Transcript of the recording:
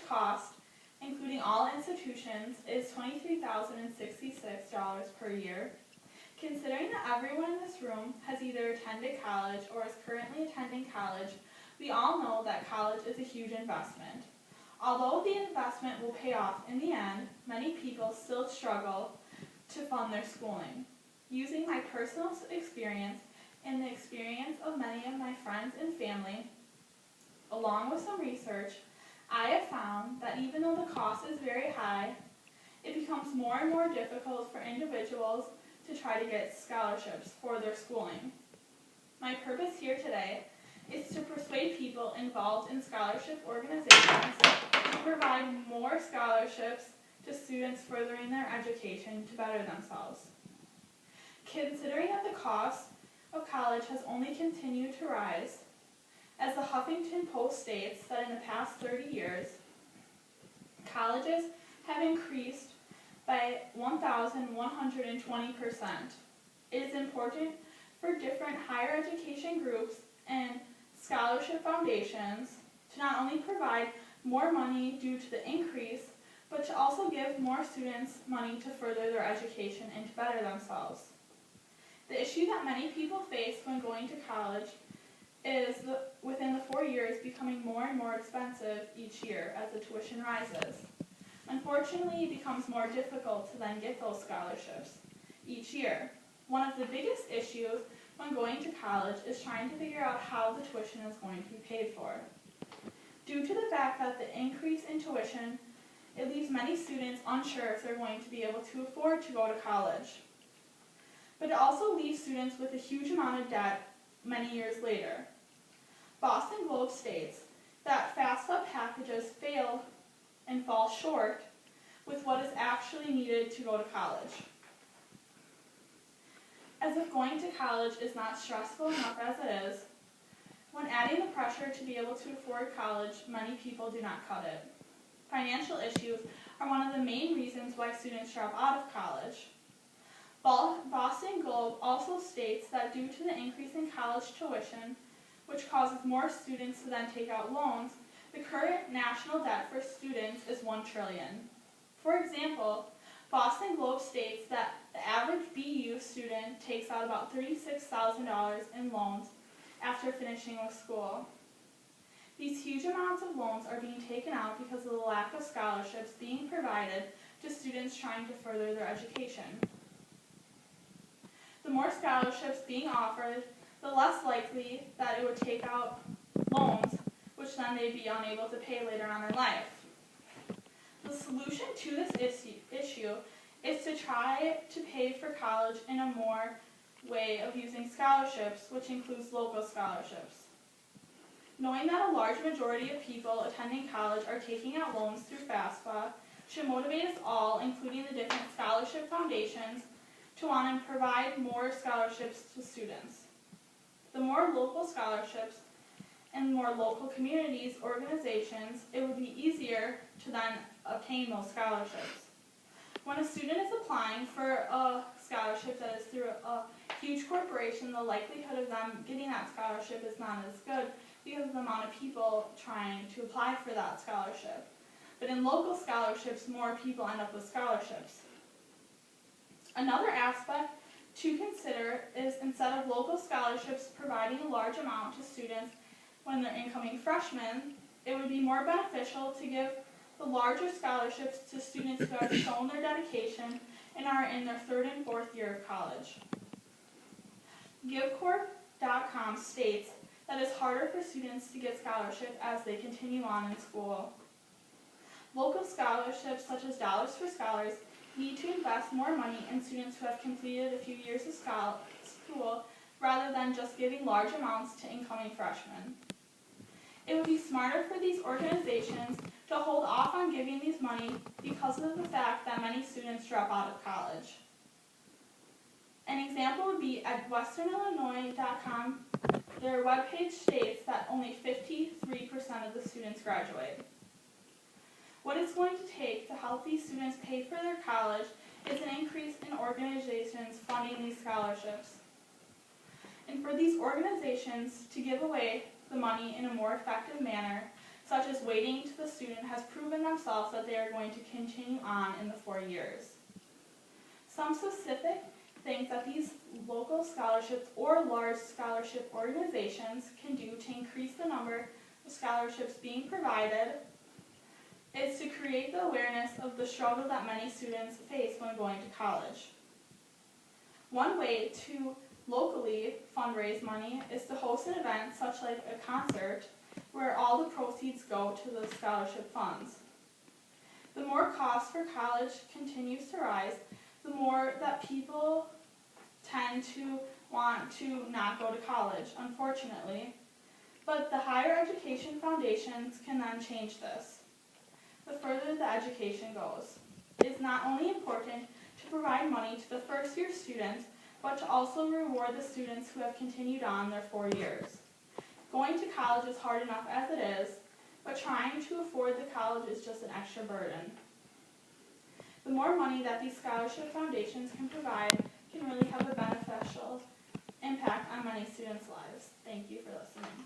cost, including all institutions, is $23,066 per year. Considering that everyone in this room has either attended college or is currently attending college, we all know that college is a huge investment. Although the investment will pay off in the end, many people still struggle to fund their schooling. Using my personal experience and the experience of many of my friends and family, along with some research, I have found that even though the cost is very high, it becomes more and more difficult for individuals to try to get scholarships for their schooling. My purpose here today is to persuade people involved in scholarship organizations to provide more scholarships to students furthering their education to better themselves. Considering that the cost of college has only continued to rise, as the Huffington Post states that in the past 30 years, colleges have increased by 1,120%. It is important for different higher education groups and scholarship foundations to not only provide more money due to the increase, but to also give more students money to further their education and to better themselves. The issue that many people face when going to college is within the 4 years becoming more and more expensive each year as the tuition rises. Unfortunately, it becomes more difficult to then get those scholarships each year. One of the biggest issues when going to college is trying to figure out how the tuition is going to be paid for. Due to the fact that the increase in tuition, it leaves many students unsure if they're going to be able to afford to go to college. But it also leaves students with a huge amount of debt many years later. Boston Globe states that FAFSA packages fail and fall short with what is actually needed to go to college. As if going to college is not stressful enough as it is, when adding the pressure to be able to afford college, many people do not cut it. Financial issues are one of the main reasons why students drop out of college. Boston Globe also states that due to the increase in college tuition, which causes more students to then take out loans, the current national debt for students is $1 trillion. For example, Boston Globe states that the average BU student takes out about $36,000 in loans after finishing with school. These huge amounts of loans are being taken out because of the lack of scholarships being provided to students trying to further their education. The more scholarships being offered, the less likely that it would take out loans, which then they'd be unable to pay later on in life. The solution to this issue is to try to pay for college in a more way of using scholarships, which includes local scholarships. Knowing that a large majority of people attending college are taking out loans through FAFSA should motivate us all, including the different scholarship foundations, to want to provide more scholarships to students. The more local scholarships and more local communities, organizations, it would be easier to then obtain those scholarships. When a student is applying for a scholarship that is through a huge corporation, the likelihood of them getting that scholarship is not as good because of the amount of people trying to apply for that scholarship. But in local scholarships, more people end up with scholarships. Another aspect to consider is instead of local scholarships providing a large amount to students when they're incoming freshmen, it would be more beneficial to give the larger scholarships to students who have shown their dedication and are in their 3rd and 4th year of college. GiveCorp.com states that it's harder for students to get scholarships as they continue on in school. Local scholarships such as Dollars for Scholars need to invest more money in students who have completed a few years of school rather than just giving large amounts to incoming freshmen. It would be smarter for these organizations to hold off on giving these money because of the fact that many students drop out of college. An example would be at westernillinois.com, their webpage states that only 53% of the students graduate. What it's going to take to help these students pay for their college is an increase in organizations funding these scholarships. And for these organizations to give away the money in a more effective manner, such as waiting till the student has proven themselves that they are going to continue on in the 4 years. Some specific things that these local scholarships or large scholarship organizations can do to increase the number of scholarships being provided is to create the awareness of the struggle that many students face when going to college. One way to locally fundraise money is to host an event such like a concert where all the proceeds go to the scholarship funds. The more cost for college continues to rise, the more that people tend to want to not go to college, unfortunately. But the higher education foundations can then change this. The further the education goes, it is not only important to provide money to the first-year students, but to also reward the students who have continued on their 4 years. Going to college is hard enough as it is, but trying to afford the college is just an extra burden. The more money that these scholarship foundations can provide can really have a beneficial impact on many students' lives. Thank you for listening.